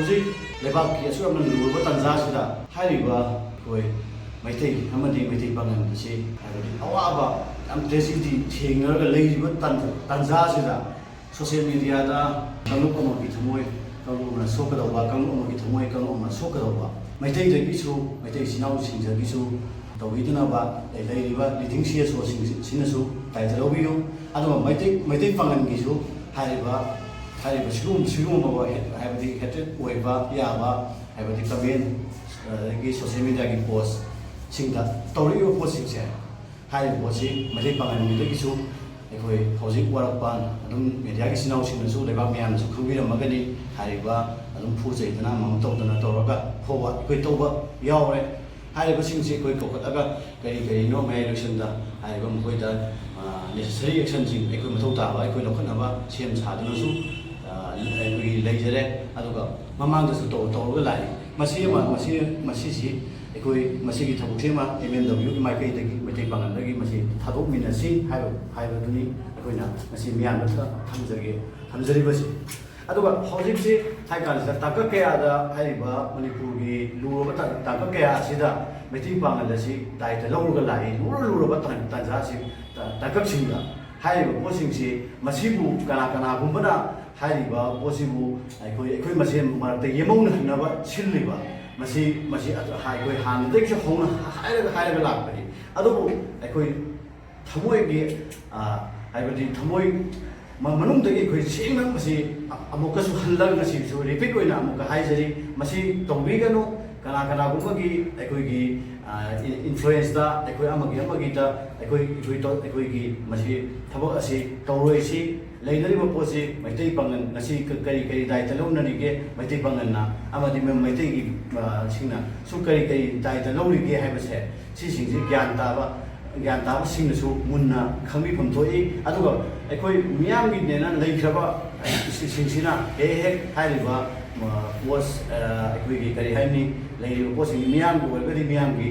ꯍꯧꯖꯤꯛ ꯂꯩꯕꯥꯛꯀꯤ ꯑꯁꯨꯛ ꯌꯥꯝꯅ ꯂꯨꯔꯕ ꯇꯥꯟꯖꯥꯁꯤꯗ ꯍꯥꯏꯔꯤꯕ ꯑꯩꯈꯣꯏ ꯃꯩꯇꯩ ꯑꯃꯗꯤ ꯃꯩꯇꯩ ꯄꯥꯉꯜ ꯑꯁꯤ ꯍꯥꯏꯕꯗꯤ ꯑꯋꯥꯕ ꯌꯥꯝ ꯇ꯭ꯔꯦꯖꯤꯗꯤ ꯊꯦꯡꯅꯔꯒ ꯂꯩꯔꯤꯕ ꯇꯥꯟꯖꯥꯁꯤꯗ ꯁꯣꯁꯤꯌꯦꯜ ꯃꯤꯗꯤꯌꯥꯗ ꯀꯥꯡꯂꯨꯞ ꯑꯃꯒꯤ ꯊꯃꯣꯏ ꯀꯥꯡꯂꯨꯞ ꯑꯃꯅ ꯁꯣꯛꯀꯗꯧꯕ, ꯀꯥꯡꯂꯨꯞ ꯑꯃꯒꯤ ꯊꯃꯣꯏ ꯀꯥꯡꯂꯨꯞ ꯑꯃꯅ ꯁꯣꯛꯀꯗꯧꯕ, ꯃꯩꯇꯩꯗꯒꯤꯁꯨ ꯃꯩꯇꯩ ꯏꯆꯤꯜ ꯏꯅꯥꯎꯁꯤꯡꯗꯒꯤꯁꯨ ꯇꯧꯕꯤꯗꯅꯕ ꯂꯩꯔꯤꯕ ꯂꯤꯗꯤꯡ CSOꯁꯤꯡꯁꯤꯅꯁꯨ ꯗꯥꯏꯇ ꯂꯧꯕꯤꯌꯨ꯫ ꯑꯗꯨꯒ ꯃꯩꯇꯩ ꯄꯥꯉꯜꯒꯤꯁꯨ ꯍꯥꯏꯔꯤꯕ ꯁꯤꯒꯨꯝꯕ ꯍꯥꯏꯕꯗꯤ ꯍꯦꯇ꯭ꯔꯦꯠ ꯑꯣꯏꯕ ꯌꯥꯕ ꯍꯥꯏꯕꯗꯤ ꯀꯃꯦꯟ ꯑꯗꯒꯤ ꯁꯣꯁꯤꯌꯦꯜ ꯃꯤꯗꯤꯌꯥꯒꯤ ꯄꯣꯁꯁꯤꯡꯗ ꯇꯧꯔꯛꯏꯕ ꯄꯣꯠꯁꯤꯡꯁꯦ, ꯍꯥꯏꯔꯤꯕ ꯄꯣꯠꯁꯤ ꯃꯩꯇꯩ ꯄꯥꯉꯜꯒꯤꯗꯒꯤꯁꯨ ꯑꯩꯈꯣꯏ ꯍꯧꯖꯤꯛ ꯋꯥꯔꯛꯄ ꯑꯗꯨꯝ ꯃꯦꯗꯤꯌꯥꯒꯤ ꯏꯆꯤꯜ ꯏꯅꯥꯎꯁꯤꯡꯅꯁꯨ ꯂꯩꯕꯥꯛ ꯃꯌꯥꯝꯅꯁꯨ ꯈꯪꯕꯤꯔꯝꯃꯒꯅꯤ꯫ ꯍꯥꯏꯔꯤꯕ ꯑꯗꯨꯝ ꯐꯨ-ꯆꯩꯗꯅ ꯑꯃ ꯇꯧꯗꯅ ꯇꯧꯔꯒ ꯐꯥꯎꯕ ꯑꯩꯈꯣꯏ ꯇꯧꯕ ꯌꯥꯎꯔꯦ꯫ ꯍꯥꯏꯔꯤꯕꯁꯤꯡꯁꯤ ꯑꯩꯈꯣꯏ ꯀꯧꯈꯠꯂꯒ ꯀꯔꯤꯅꯣ ꯃꯌꯥꯏ ꯂꯣꯏꯁꯪꯗ ꯍꯥꯏꯔꯤꯕ ꯃꯈꯣꯏꯗ ꯅꯦꯁꯦꯁꯔꯤ ꯑꯦꯛꯁꯟꯁꯤꯡ ꯑꯩꯈꯣꯏ ꯃꯊꯧ ꯇꯥꯕ ꯑꯩꯈꯣꯏ ꯂꯧꯈꯠꯅꯕ ꯁꯦꯝ ꯁꯥꯗꯨꯅꯁꯨ ꯑꯩꯈꯣꯏꯒꯤ ꯂꯩꯖꯔꯦ꯫ ꯑꯗꯨꯒ ꯃꯃꯥꯡꯗꯁꯨ ꯇꯧꯔꯒ ꯂꯥꯛꯏ꯫ ꯃꯁꯤꯁꯤ ꯑꯩꯈꯣꯏ ꯃꯁꯤꯒꯤ ꯊꯕꯛꯁꯤ ꯑꯃ MNWꯒꯤ ꯃꯥꯏꯀꯩꯗꯒꯤ ꯃꯩꯇꯩ ꯄꯥꯉꯜꯗꯒꯤ ꯃꯁꯤ ꯊꯥꯗꯣꯛꯃꯤꯟꯅꯁꯤ ꯍꯥꯏꯕꯗꯨꯅꯤ ꯑꯩꯈꯣꯏꯅ ꯉꯁꯤ ꯃꯤꯌꯥꯝꯗ ꯊꯝꯖꯔꯤꯕꯁꯤ꯫ ꯑꯗꯨꯒ ꯍꯧꯖꯤꯛꯁꯤ ꯍꯥꯏꯀꯥꯟꯁꯤꯗ ꯇꯥꯡꯀꯛ ꯀꯌꯥꯗ ꯍꯥꯏꯔꯤꯕ ꯃꯅꯤꯄꯨꯔꯒꯤ ꯂꯨꯔꯕ ꯇꯥꯡꯀꯛ ꯀꯌꯥ ꯑꯁꯤꯗ ꯃꯩꯇꯩ ꯄꯥꯉꯜ ꯑꯁꯤ ꯗꯥꯏꯇ ꯂꯧꯔꯒ ꯂꯥꯛꯏ꯫ ꯂꯨꯔꯕ ꯇꯥꯟꯖꯥꯁꯤ ꯇꯥꯡꯀꯛꯁꯤꯡꯗ ꯍꯥꯏꯔꯤꯕ ꯄꯣꯠꯁꯤꯡꯁꯤ ꯃꯁꯤꯕꯨ ꯀꯅꯥꯒꯨꯝꯕꯅ ꯍꯥꯏꯔꯤꯕ ꯄꯣꯠꯁꯤꯕꯨ ꯑꯩꯈꯣꯏ ꯃꯁꯦꯟ ꯃꯔꯛꯇ ꯌꯦꯃꯧꯅꯍꯟꯅꯕ ꯁꯤꯜꯂꯤꯕ ꯃꯁꯤ ꯑꯩꯈꯣꯏ ꯍꯥꯟꯅꯗꯒꯤꯁꯨ ꯍꯧꯅ ꯍꯥꯏꯔꯒ ꯂꯥꯛꯄꯅꯤ꯫ ꯑꯗꯨꯕꯨ ꯑꯩꯈꯣꯏ ꯊꯃꯣꯏꯒꯤ ꯍꯥꯏꯕꯗꯤ ꯊꯃꯣꯏ ꯃꯅꯨꯡꯗꯒꯤ ꯑꯩꯈꯣꯏ ꯁꯦꯡꯅ ꯃꯁꯤ ꯑꯃꯨꯛꯀꯁꯨ ꯍꯜꯂꯒ ꯉꯁꯤꯁꯨ ꯔꯤꯄꯤꯠ ꯑꯣꯏꯅ ꯑꯃꯨꯛꯀ ꯍꯥꯏꯖꯔꯤ, ꯃꯁꯤ ꯇꯧꯕꯤꯒꯅꯨ꯫ ꯀꯅꯥꯒꯨꯝꯕꯒꯤ ꯑꯩꯈꯣꯏꯒꯤ ꯏꯟꯐ꯭ꯂꯨꯌꯦꯟꯁꯇ ꯑꯩꯈꯣꯏ ꯑꯃꯒꯤꯗ ꯑꯩꯈꯣꯏꯒꯤ ꯃꯁꯤ ꯊꯕꯛ ꯑꯁꯤ ꯇꯧꯔꯣꯏꯁꯤ꯫ ꯂꯩꯅꯔꯤꯕ ꯄꯣꯠꯁꯤ ꯃꯩꯇꯩ ꯄꯥꯉꯜ ꯉꯁꯤ ꯀꯔꯤ ꯗꯥꯏꯇ ꯂꯧꯅꯔꯤꯒꯦ ꯃꯩꯇꯩ ꯄꯥꯉꯜꯅ ꯑꯃꯗꯤ ꯃꯩꯇꯩꯒꯤ ꯁꯤꯡꯅ ꯀꯔꯤ ꯗꯥꯏꯇ ꯂꯧꯔꯤꯒꯦ ꯍꯥꯏꯕꯁꯦ ꯁꯤꯁꯤꯡꯁꯤ ꯒ꯭ꯌꯥꯟ ꯇꯥꯕꯁꯤꯡꯅꯁꯨ ꯃꯨꯟꯅ ꯈꯪꯕꯤꯐꯝ ꯊꯣꯛꯏ꯫ ꯑꯗꯨꯒ ꯑꯩꯈꯣই ꯃꯤꯌꯥꯝꯒꯤꯅꯦꯅ ꯂꯩꯈ꯭ꯔꯕ ꯁꯤꯡꯁꯤꯅ ꯍꯦꯛ ꯍꯥꯏꯔꯤꯕ ꯄꯣꯁ ꯑꯩꯈꯣꯏꯒꯤ ꯀꯔꯤ ꯍꯥꯏꯅꯤ ꯂꯩꯔꯤꯕ ꯄꯣꯠꯁꯤꯡ ꯃꯤꯌꯥꯝꯒꯤ ꯑꯣꯏꯔꯒꯗꯤ ꯃꯤꯌꯥꯝꯒꯤ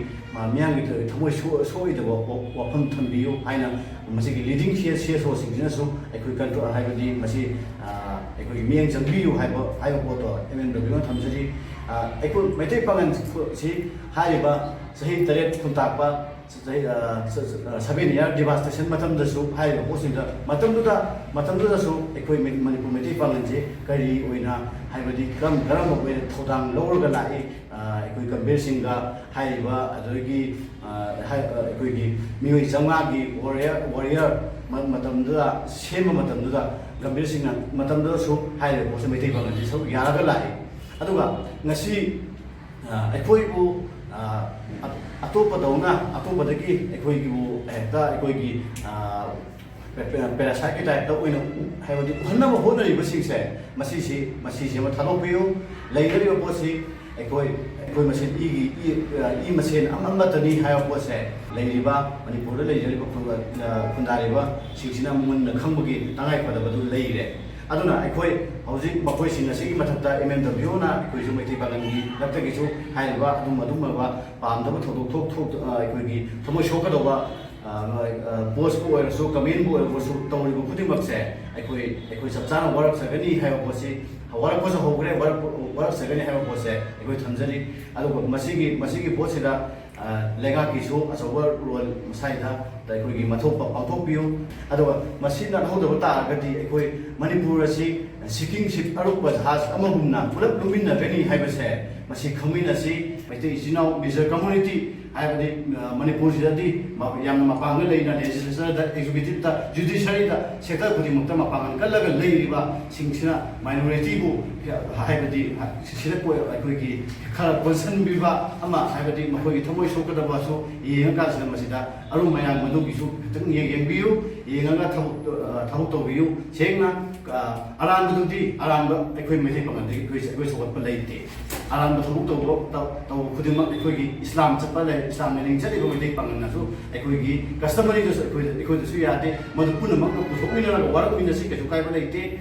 ꯊꯃꯣꯏ ꯁꯣꯛꯏꯗꯕ ꯋꯥꯐꯝ ꯊꯝꯕꯤꯌꯨ ꯍꯥꯏꯅ ꯃꯁꯤꯒꯤ ꯂꯤꯗꯤꯡ CSOꯁꯤꯡꯁꯤꯅꯁꯨ ꯑꯩꯈꯣꯏ ꯀꯟꯇ꯭ꯔꯣꯜ ꯍꯥꯏꯕꯗꯤ ꯃꯁꯤ ꯑꯩꯈꯣꯏꯒꯤ ꯃꯤꯠꯌꯦꯡ ಚꯪꯕꯤꯌꯨ ꯍꯥꯏꯕ ꯄꯣꯠꯇꯣ MNWꯅ ꯊꯝꯖꯔꯤ꯫ ꯑꯩꯈꯣꯏ ꯃꯩꯇꯩ ꯄꯥꯉꯜꯁꯤ ꯍꯥꯏꯔꯤꯕ ꯆꯍꯤ 8 ꯈꯨꯟꯇꯥꯛꯄ 7 year ꯗꯤꯚꯥꯁꯇꯦꯁꯟ ꯃꯇꯝꯗꯁꯨ ꯍꯥꯏꯔꯤꯕ ꯄꯣꯠꯁꯤꯡꯗ ꯃꯇꯝꯗꯨꯗꯁꯨ ꯑꯩꯈꯣꯏ ꯃꯅꯤꯄꯨꯔ ꯃꯩꯇꯩ ꯄꯥꯉꯜꯁꯤ ꯀꯔꯤ ꯑꯣꯏꯅ ꯍꯥꯏꯕꯗꯤ ꯀꯔꯝꯕ ꯑꯣꯏꯅ ꯊꯧꯗꯥꯡ ꯂꯧꯔꯒ ꯂꯥꯛꯏ ꯑꯩꯈꯣꯏ ꯒꯝꯚꯤꯔꯁꯤꯡꯒ ꯍꯥꯏꯔꯤꯕ ꯑꯗꯨꯗꯒꯤ ꯑꯩꯈꯣꯏꯒꯤ ꯃꯤꯑꯣꯏ 500ꯒꯤ ꯋꯥꯔꯤꯌꯔ ꯃꯇꯝꯗꯨꯗ ꯁꯦꯝꯕ ꯃꯇꯝꯗꯨꯗ ꯒꯝꯚꯤꯔꯁꯤꯡꯅ ꯃꯇꯝꯗꯨꯗꯁꯨ ꯍꯥꯏꯔꯤꯕ ꯄꯣꯠꯁꯤ ꯃꯩꯇꯩ ꯄꯥꯉꯜꯁꯤ ꯁꯔꯨꯛ ꯌꯥꯔꯒ ꯂꯥꯛꯏ꯫ ꯑꯗꯨꯒ ꯉꯁꯤ ꯑꯩꯈꯣꯏꯕꯨ ꯑꯇꯣꯞꯄꯗꯒꯤ ꯑꯩꯈꯣꯏꯕꯨ ꯍꯦꯛꯇ ꯑꯩꯈꯣꯏꯒꯤ ꯄꯦꯔꯥꯁꯥꯏꯠꯀꯤ ꯇꯥꯏꯞꯇ ꯑꯣꯏꯅ ꯍꯥꯏꯕꯗꯤ ꯎꯍꯟꯅꯕ ꯍꯣꯠꯅꯔꯤꯕꯁꯤꯡꯁꯦ ꯃꯁꯤꯁꯤ ꯑꯃ ꯊꯥꯗꯣꯛꯄꯤꯌꯨ꯫ ꯂꯩꯅꯔꯤꯕ ꯄꯣꯠꯁꯤ ꯑꯩꯈꯣꯏ ꯃꯁꯦꯟ ꯏ ꯃꯁꯦꯟ ꯑꯃꯠꯇꯅꯤ ꯍꯥꯏꯕ ꯄꯣꯠꯁꯦ ꯂꯩꯔꯤꯕ ꯃꯅꯤꯄꯨꯔꯗ ꯂꯩꯖꯔꯤꯕ ꯈꯨꯟꯗꯥꯔꯤꯕꯁꯤꯡꯁꯤꯅ ꯃꯨꯟꯅ ꯈꯪꯕꯒꯤ ꯇꯉꯥꯏꯐꯗꯕꯗꯨ ꯂꯩꯔꯦ꯫ ꯑꯗꯨꯅ ꯑꯩꯈꯣꯏ ꯍꯧꯖꯤꯛ ꯃꯈꯣꯏꯁꯤꯡ ꯑꯁꯤꯒꯤ ꯃꯊꯛꯇ MNWꯅ ꯑꯩꯈꯣꯏꯁꯨ ꯃꯩꯇꯩ ꯄꯥꯉꯜꯒꯤ ꯂꯛꯇꯒꯤꯁꯨ ꯍꯥꯏꯔꯤꯕ ꯑꯗꯨꯝꯕ ꯄꯥꯝꯗꯕ ꯊꯧꯗꯣꯛ ꯑꯩꯈꯣꯏꯒꯤ ꯊꯃꯣꯏ ꯁꯣꯛꯀꯗꯧꯕ ꯄꯣꯁꯄꯨ ꯑꯣꯏꯔꯁꯨ ꯀꯃꯦꯟꯕꯨ ꯑꯣꯏꯔꯁꯨ ꯇꯧꯔꯤꯕ ꯈꯨꯗꯤꯡꯃꯛꯁꯦ ꯑꯩꯈꯣꯏ ꯆꯞ ꯆꯥꯅ ꯋꯥꯔꯛꯆꯒꯅꯤ ꯍꯥꯏꯕ ꯄꯣꯠꯁꯤ ꯋꯥꯔꯛꯄꯁꯨ ꯍꯧꯈ꯭ꯔꯦ ꯋꯥꯔꯛꯆꯒꯅꯤ ꯍꯥꯏꯕ ꯄꯣꯠꯁꯦ ꯑꯩꯈꯣꯏ ꯊꯝꯖꯔꯤ꯫ ꯑꯗꯨꯒ ꯃꯁꯤꯒꯤ ꯄꯣꯠꯁꯤꯗ ꯂꯩꯉꯥꯛꯀꯤꯁꯨ ꯑꯆꯧꯕ ꯔꯣꯜ ꯃꯁꯥꯏꯗ ꯑꯩꯈꯣꯏꯒꯤ ꯃꯊꯧ ꯄꯥꯡꯊꯣꯛꯄꯤꯌꯨ꯫ ꯑꯗꯨꯒ ꯃꯁꯤ ꯅꯥꯟꯍꯧꯗꯕ ꯇꯥꯔꯒꯗꯤ ꯑꯩꯈꯣꯏ ꯃꯅꯤꯄꯨꯔ ꯑꯁꯤ ꯁꯤꯀꯤꯡ ꯁꯤꯞ ꯑꯔꯨꯞꯄ ꯖꯍꯥꯖ ꯑꯃꯒꯨꯝꯅ ꯄꯨꯂꯞ ꯂꯨꯃꯤꯟꯅꯒꯅꯤ ꯍꯥꯏꯕꯁꯦ ꯃꯁꯤ ꯈꯪꯃꯤꯟꯅꯁꯤ꯫ ꯃꯩꯇꯩ ꯏꯆꯤꯜ ꯏꯅꯥꯎ ꯃꯤꯖꯔ ꯀꯝꯃꯨꯅꯤꯇꯤ ꯍꯥꯏꯕꯗꯤ ꯃꯅꯤꯄꯨꯔꯁꯤꯗꯗꯤ ꯌꯥꯝꯅ ꯃꯄꯥꯡꯒꯜ ꯂꯩꯅ ꯂꯦꯖꯤꯁꯂꯦꯆꯔꯗ ꯑꯦꯛꯖꯤꯀ꯭ꯌꯨꯇꯤꯚꯇ ꯖꯨꯗꯤꯁꯔꯤꯗ ꯁꯦꯛꯇꯔ ꯈꯨꯗꯤꯡꯃꯛꯇ ꯃꯄꯥꯡꯒꯜ ꯀꯜꯂꯒ ꯂꯩꯔꯤꯕꯁꯤꯡꯁꯤꯅ ꯃꯥꯏꯅꯣꯔꯤꯇꯤꯕꯨ ꯍꯥꯏꯕꯗꯤ ꯁꯤꯗ ꯑꯩꯈꯣꯏꯒꯤ ꯈꯔ ꯀꯣꯟꯁꯤꯟꯕꯤꯕ ꯑꯃ ꯍꯥꯏꯕꯗꯤ ꯃꯈꯣꯏꯒꯤ ꯊꯃꯣꯏ ꯁꯣꯛꯀꯗꯕꯁꯨ ꯌꯦꯡꯉꯀꯥꯟꯁꯤꯗ ꯃꯁꯤꯗ ꯑꯔꯨꯝ ꯃꯌꯥꯡ ꯃꯗꯨꯒꯤꯁꯨ ꯈꯤꯇꯪ ꯌꯦꯡꯕꯤꯌꯨ, ꯌꯦꯡꯉꯒ ꯊꯕꯛ ꯇꯧꯕꯤꯌꯨ꯫ ꯁꯦꯡꯅ ꯑꯔꯥꯟꯕ ꯑꯩꯈꯣꯏ ꯃꯩꯇꯩ ꯄꯥꯉꯜꯗꯒꯤ ꯑꯩꯈꯣই ꯁꯧꯒꯠꯄ ꯂꯩꯇꯦ꯫ ꯑꯔꯥꯟꯕ ꯊꯕꯛ ꯇꯧꯕ ꯈꯨꯗꯤꯡꯃꯛ ꯑꯩꯈꯣꯏꯒꯤ ꯏꯁꯂꯥꯝ ꯆꯠꯄ ꯏꯁꯂꯥꯝ ꯂꯥꯏꯅꯤꯡ ꯆꯠꯂꯤꯕ ꯃꯩꯇꯩ ꯄꯥꯉꯜꯅꯁꯨ ꯑꯩꯈꯣꯏꯒꯤ ꯀꯁꯇꯃꯔꯤꯗꯁꯨ ꯑꯩꯈꯣꯏꯗꯁꯨ ꯌꯥꯗꯦ꯫ ꯃꯗꯨ ꯄꯨꯝꯅꯃꯛꯅ ꯄꯨꯊꯣꯛꯃꯤꯟꯅꯔꯒ ꯋꯥꯔꯛꯃꯤꯟꯅꯁꯤ, ꯀꯩꯁꯨ ꯀꯥꯏꯕ ꯂꯩꯇꯦ꯫